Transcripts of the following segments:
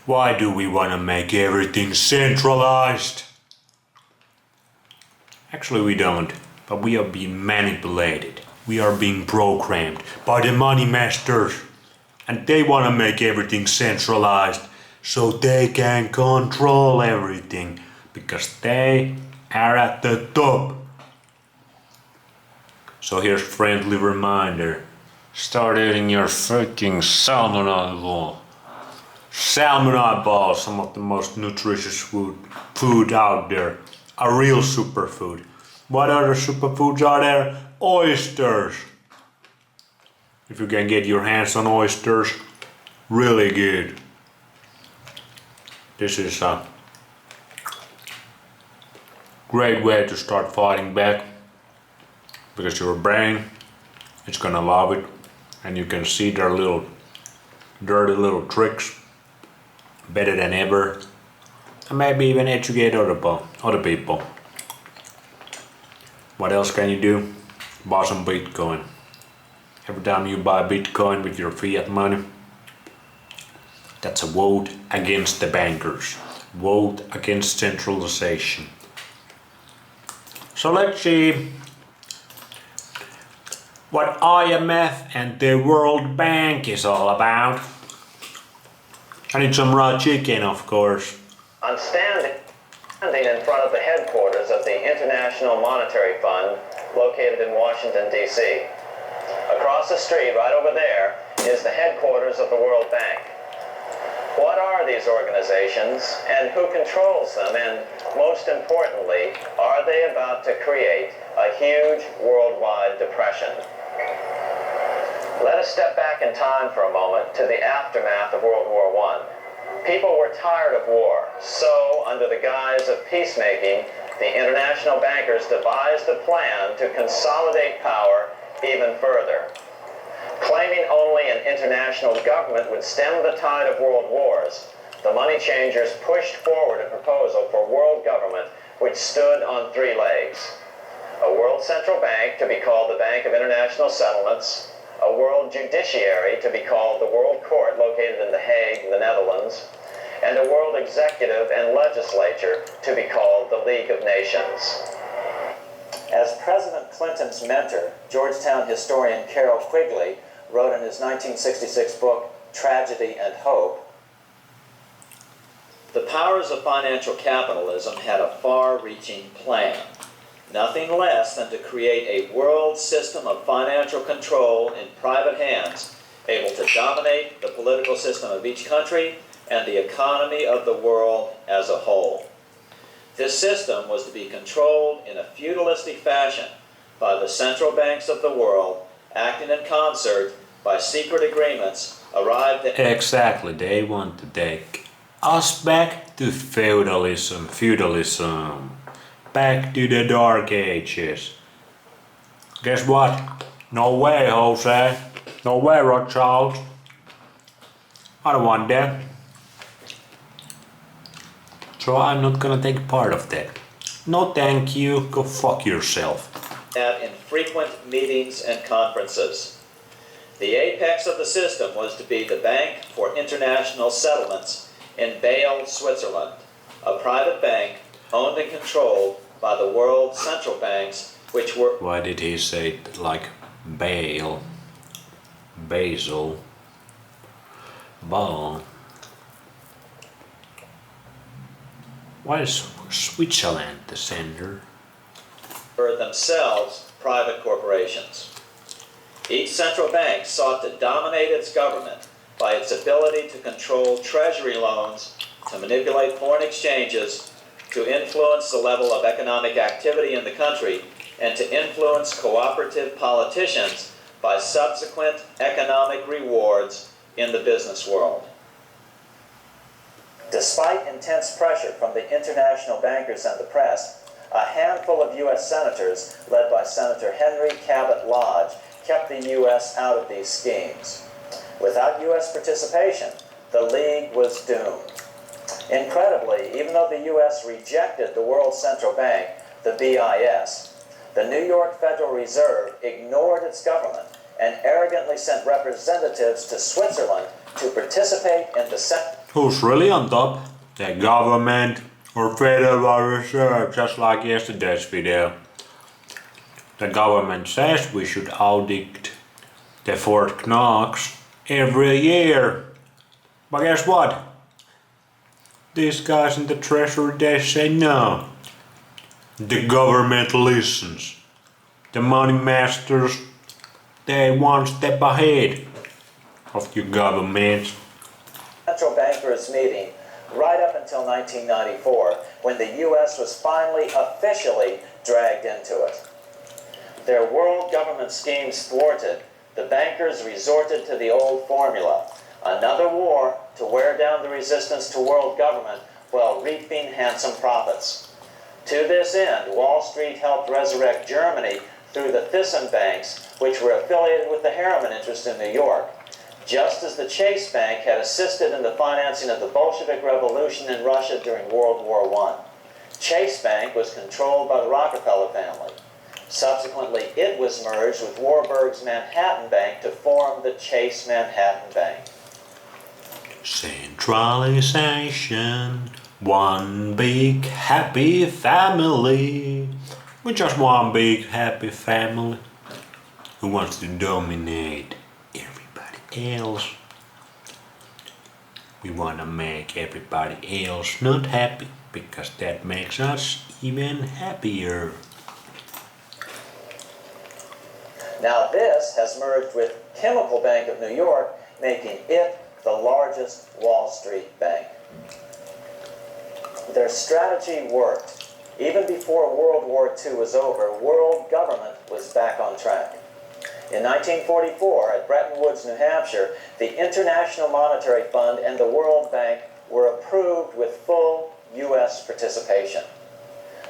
Why do we want to make everything centralized? Actually, we don't, but we are being manipulated. We are being programmed by the money masters. And they want to make everything centralized so they can control everything because they are at the top. So here's a friendly reminder. Start eating your freaking salmon eyeball. Salmon eyeball, some of the most nutritious food out there. A real superfood. What other superfoods are there? Oysters. If you can get your hands on oysters, really good. This is a great way to start fighting back because your brain is gonna love it and you can see their little dirty little tricks better than ever and maybe even educate other people. What else can you do? Buy some Bitcoin. Every time you buy Bitcoin with your fiat money, that's a vote against the bankers. Vote against centralization. So let's see what IMF and the World Bank is all about. I need some raw chicken, of course. I'm standing in front of the headquarters of the International Monetary Fund located in Washington, D.C. Across the street, right over there, is the headquarters of the World Bank. What are these organizations and who controls them? And most importantly, are they about to create a huge worldwide depression? Let us step back in time for a moment to the aftermath of World War I. People were tired of war, so under the guise of peacemaking, the international bankers devised a plan to consolidate power even further. Claiming only an international government would stem the tide of world wars, the money changers pushed forward a proposal for world government which stood on three legs. A world central bank to be called the Bank of International Settlements, a world judiciary to be called the World Court located in The Hague, the Netherlands, and a world executive and legislature to be called the League of Nations. As President Clinton's mentor, Georgetown historian Carroll Quigley wrote in his 1966 book, Tragedy and Hope, the powers of financial capitalism had a far-reaching plan, nothing less than to create a world system of financial control in private hands, able to dominate the political system of each country and the economy of the world as a whole. This system was to be controlled in a feudalistic fashion by the central banks of the world, acting in concert by secret agreements arrived at... Exactly, they want to take us back to feudalism, back to the dark ages. Guess what? No way, Jose. No way, Rothschild. I don't want that. So I'm not gonna take part of that. No thank you, go fuck yourself. At infrequent meetings and conferences. The apex of the system was to be the Bank for International Settlements in Basel, Switzerland, a private bank owned and controlled by the world central banks, which were... Why did he say it like Basel? Ball. Why is Switzerland the center? ...were themselves private corporations. Each central bank sought to dominate its government by its ability to control treasury loans, to manipulate foreign exchanges, to influence the level of economic activity in the country, and to influence cooperative politicians by subsequent economic rewards in the business world. Despite intense pressure from the international bankers and the press, a handful of U.S. senators, led by Senator Henry Cabot Lodge, kept the U.S. out of these schemes. Without U.S. participation, the League was doomed. Incredibly, even though the U.S. rejected the World Central Bank, the BIS, the New York Federal Reserve ignored its government and arrogantly sent representatives to Switzerland to participate in the Who's really on top? The government or Federal Reserve, just like yesterday's video. The government says we should audit the Fort Knox every year. But guess what? These guys in the treasury, they say no. The government listens. The money masters, they one step ahead of your government. Central bankers meeting right up until 1994, when the U.S. was finally officially dragged into it. Their world government schemes thwarted, the bankers resorted to the old formula: another war to wear down the resistance to world government while reaping handsome profits. To this end, Wall Street helped resurrect Germany through the Thyssen banks, which were affiliated with the Harriman interest in New York, just as the Chase Bank had assisted in the financing of the Bolshevik Revolution in Russia during World War I. Chase Bank was controlled by the Rockefeller family. Subsequently, it was merged with Warburg's Manhattan Bank to form the Chase Manhattan Bank. Centralization, one big happy family. We're just one big happy family who wants to dominate everybody else. We wanna make everybody else not happy because that makes us even happier. Now this has merged with Chemical Bank of New York, making it the largest Wall Street bank. Their strategy worked. Even before World War II was over, world government was back on track. In 1944, at Bretton Woods, New Hampshire, the International Monetary Fund and the World Bank were approved with full U.S. participation.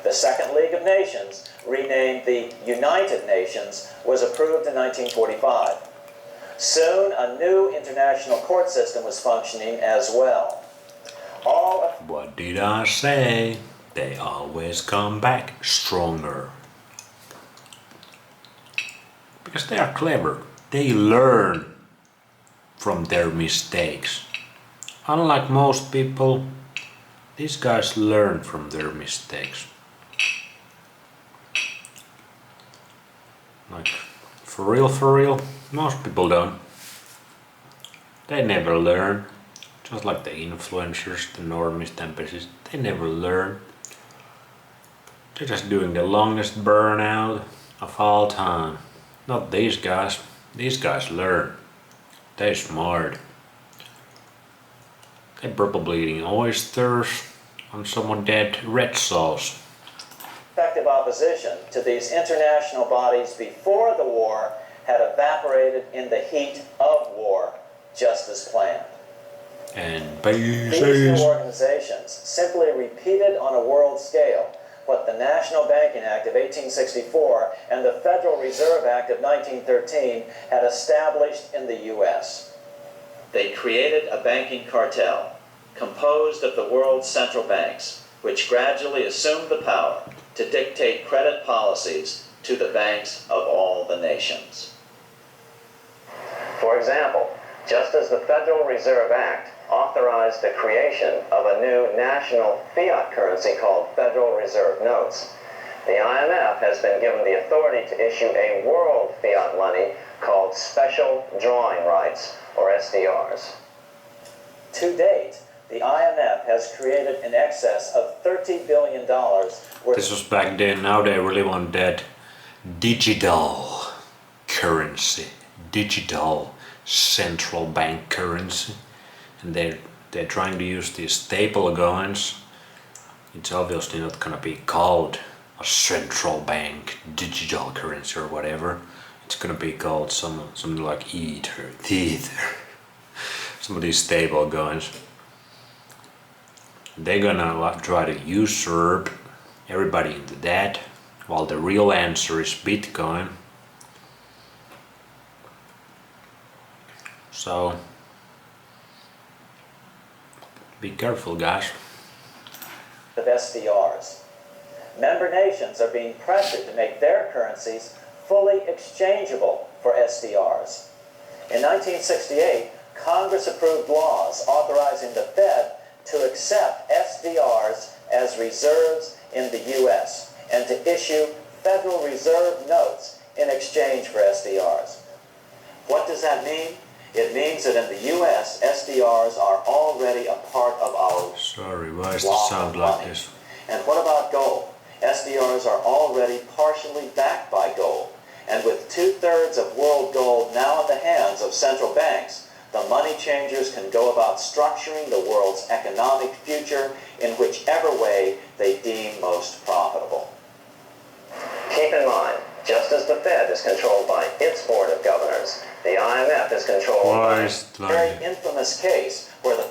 The Second League of Nations, renamed the United Nations, was approved in 1945. Soon, a new international court system was functioning as well. What did I say? They always come back stronger. Because they are clever. They learn from their mistakes. Unlike most people, these guys learn from their mistakes. Like, for real, most people don't. They never learn. Just like the influencers, the normies, the NPCs, they never learn. They're just doing the longest burnout of all time. Not these guys. These guys learn. They're smart. They're probably eating oysters on some dead red sauce. Effective opposition to these international bodies before the war had evaporated in the heat of war, just as planned. And These new organizations simply repeated on a world scale what the National Banking Act of 1864 and the Federal Reserve Act of 1913 had established in the U.S. They created a banking cartel composed of the world's central banks, which gradually assumed the power to dictate credit policies to the banks of all the nations. For example, just as the Federal Reserve Act authorized the creation of a new national fiat currency called Federal Reserve Notes, the IMF has been given the authority to issue a world fiat money called Special Drawing Rights, or SDRs. To date, the IMF has created in excess of $30 billion worth. This was back then. Now they really want that digital currency, digital central bank currency, and they're trying to use these staple coins. It's obviously not gonna be called a central bank digital currency or whatever. It's gonna be called something like Ether, some of these stable coins. They're gonna try to usurp everybody into that, while the real answer is Bitcoin. So be careful, guys. Of SDRs. Member nations are being pressured to make their currencies fully exchangeable for SDRs. In 1968, Congress approved laws authorizing the Fed to accept SDRs as reserves in the U.S. and to issue Federal Reserve notes in exchange for SDRs. What does that mean? It means that in the U.S., SDRs are already a part of our Sorry, why does this sound like this? And what about gold? SDRs are already partially backed by gold. And with 2/3 of world gold now in the hands of central banks, the money changers can go about structuring the world's economic future in whichever way they deem most profitable. Keep in mind, just as the Fed is controlled by its board of governors, the IMF is controlled by a very infamous case where the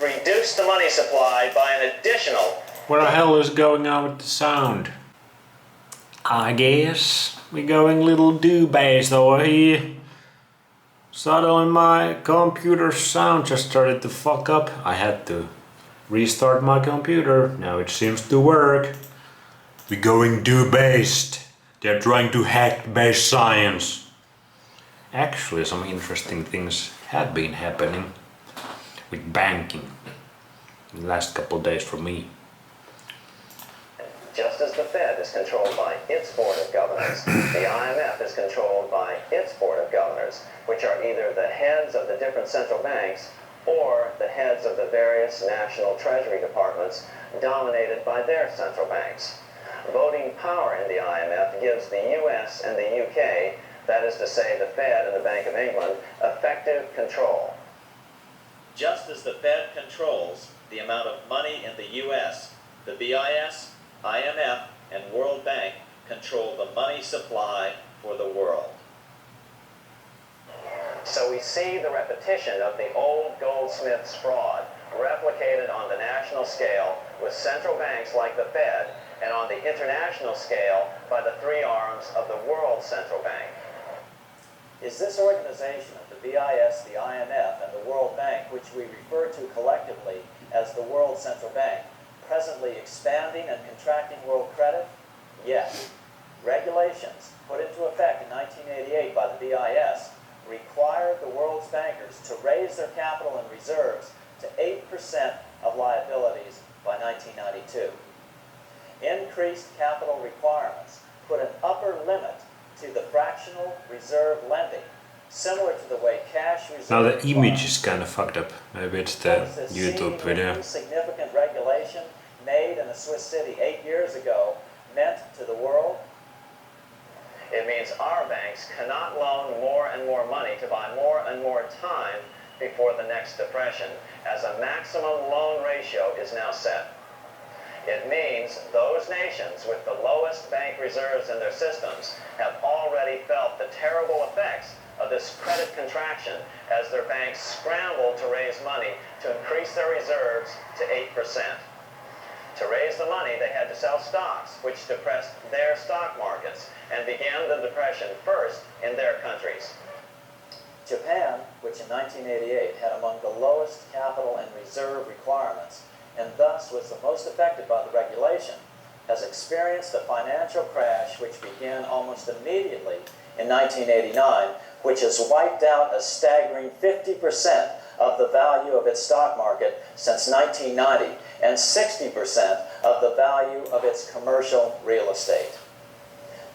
reduced the money supply by an additional... What the hell is going on with the sound? I guess we're going little do-based over here. Suddenly my computer's sound just started to fuck up. I had to restart my computer. Now it seems to work. We're going do-based. They're trying to hack base science. Actually, some interesting things have been happening with banking in the last couple of days for me. Just as the Fed is controlled by its board of governors, the IMF is controlled by its board of governors, which are either the heads of the different central banks or the heads of the various national treasury departments dominated by their central banks. Voting power in the IMF gives the US and the UK, that is to say the Fed and the Bank of England, effective control. Just as the Fed controls the amount of money in the US, the BIS, IMF, and World Bank control the money supply for the world. So we see the repetition of the old goldsmith's fraud replicated on the national scale with central banks like the Fed and on the international scale by the three arms of the World Central Bank. Is this organization of the BIS, the IMF, and the World Bank, which we refer to collectively as the World Central Bank, presently expanding and contracting world credit? Yes. Regulations put into effect in 1988 by the BIS required the world's bankers to raise their capital and reserves to 8% of liabilities by 1992. Increased capital requirements put an upper limit to the fractional reserve lending, similar to the way cash reserves... Now the image is kind of fucked up. Maybe it's the YouTube video. Significant regulation made in a Swiss city 8 years ago meant to the world? It means our banks cannot loan more and more money to buy more and more time before the next depression, as a maximum loan ratio is now set. It means those nations with the lowest bank reserves in their systems have already felt the terrible effects of this credit contraction as their banks scrambled to raise money to increase their reserves to 8%. To raise the money, they had to sell stocks, which depressed their stock markets and began the depression first in their countries. Japan, which in 1988 had among the lowest capital and reserve requirements, and thus was the most affected by the regulation, has experienced a financial crash which began almost immediately in 1989, which has wiped out a staggering 50% of the value of its stock market since 1990 and 60% of the value of its commercial real estate.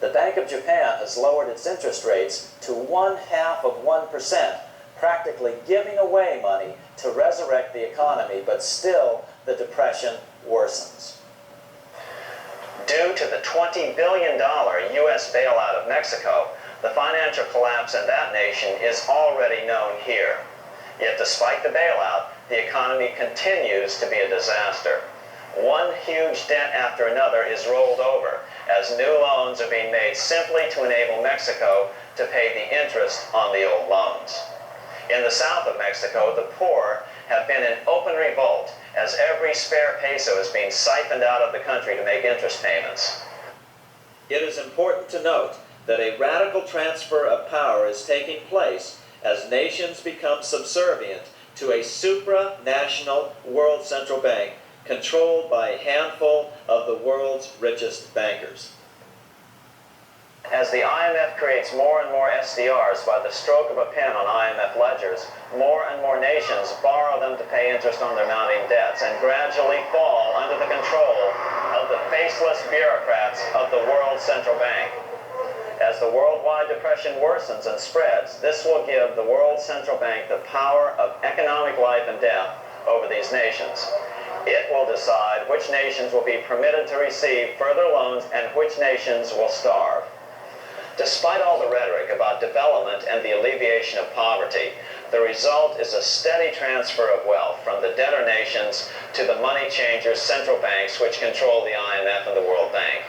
The Bank of Japan has lowered its interest rates to 0.5%, practically giving away money to resurrect the economy, but still the depression worsens. Due to the $20 billion U.S. bailout of Mexico, the financial collapse in that nation is already known here. Yet despite the bailout, the economy continues to be a disaster. One huge debt after another is rolled over as new loans are being made simply to enable Mexico to pay the interest on the old loans. In the south of Mexico, the poor have been in open revolt as every spare peso is being siphoned out of the country to make interest payments. It is important to note that a radical transfer of power is taking place as nations become subservient to a supranational world central bank controlled by a handful of the world's richest bankers. As the IMF creates more and more SDRs by the stroke of a pen on IMF ledgers, more and more nations borrow them to pay interest on their mounting debts and gradually fall under the control of the faceless bureaucrats of the World Central Bank. As the worldwide depression worsens and spreads, this will give the World Central Bank the power of economic life and death over these nations. It will decide which nations will be permitted to receive further loans and which nations will starve. Despite all the rhetoric about development and the alleviation of poverty, the result is a steady transfer of wealth from the debtor nations to the money changers' central banks which control the IMF and the World Bank.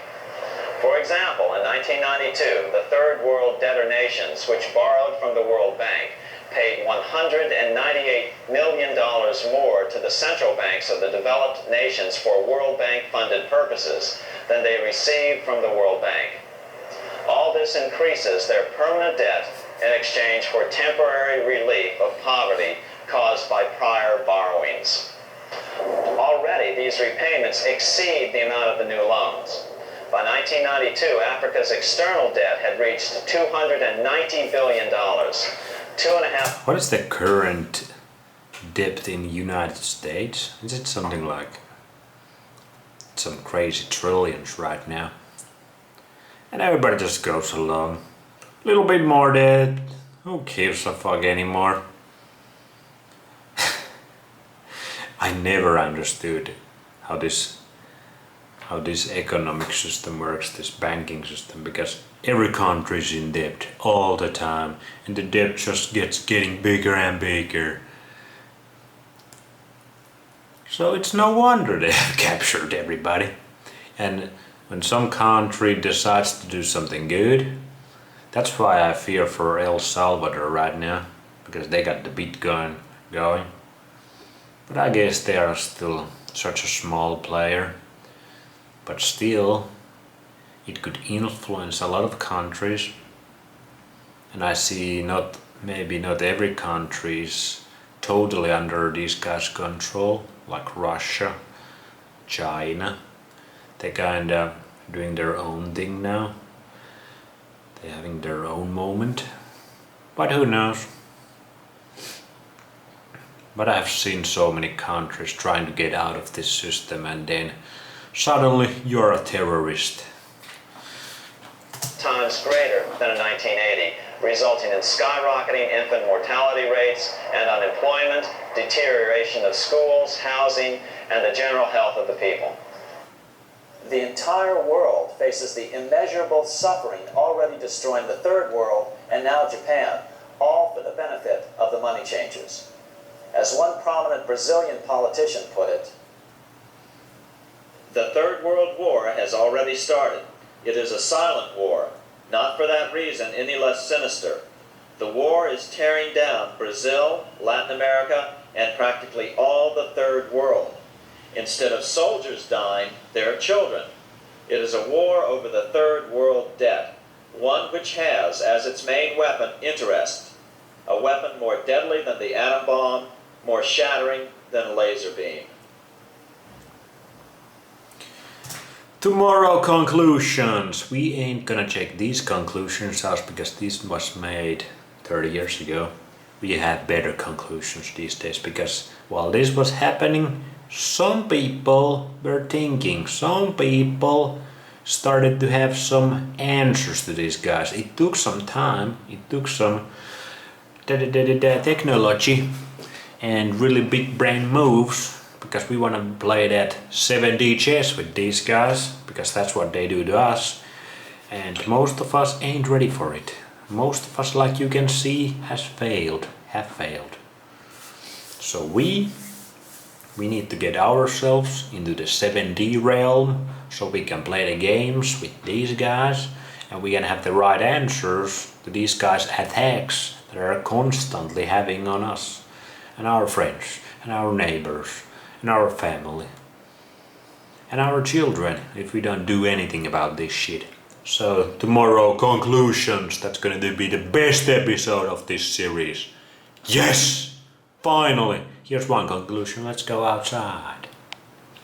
For example, in 1992, the Third World debtor nations, which borrowed from the World Bank, paid $198 million more to the central banks of the developed nations for World Bank-funded purposes than they received from the World Bank. All this increases their permanent debt in exchange for temporary relief of poverty caused by prior borrowings. Already, these repayments exceed the amount of the new loans. By 1992, Africa's external debt had reached $290 billion, What is the current debt in the United States? Is it something like some crazy trillions right now? And everybody just goes along. A little bit more debt. Who gives a fuck anymore? I never understood how this economic system works, this banking system, because every country is in debt all the time, and the debt just getting bigger and bigger. So it's no wonder they have captured everybody. And when some country decides to do something good, that's why I fear for El Salvador right now, because they got the Bitcoin going. But I guess they are still such a small player. But still, it could influence a lot of countries. And I see maybe not every country is totally under these guys' control, like Russia, China. They're kinda doing their own thing now. They're having their own moment. But who knows? But I've seen so many countries trying to get out of this system, and then suddenly you're a terrorist. Times greater than in 1980, resulting in skyrocketing infant mortality rates and unemployment, deterioration of schools, housing, and the general health of the people. The entire world faces the immeasurable suffering already destroying the Third World and now Japan, all for the benefit of the money changers. As one prominent Brazilian politician put it, "The Third World War has already started. It is a silent war, not for that reason any less sinister. The war is tearing down Brazil, Latin America, and practically all the Third World. Instead of soldiers dying, there are children. It is a war over the Third World debt, one which has as its main weapon interest, a weapon more deadly than the atom bomb, more shattering than a laser beam." Tomorrow conclusions. We ain't gonna check these conclusions out because this was made 30 years ago. We have better conclusions these days because while this was happening, some people were thinking, some people started to have some answers to these guys. It took some time, it took some technology and really big brain moves, because we want to play that 7D chess with these guys, because that's what they do to us, and most of us ain't ready for it. Most of us, like you can see, have failed. So we need to get ourselves into the 7D realm so we can play the games with these guys, and we can have the right answers to these guys' attacks that are constantly having on us and our friends and our neighbors and our family and our children if we don't do anything about this shit. So tomorrow conclusions, that's gonna be the best episode of this series. Yes! Finally! Here's one conclusion, let's go outside.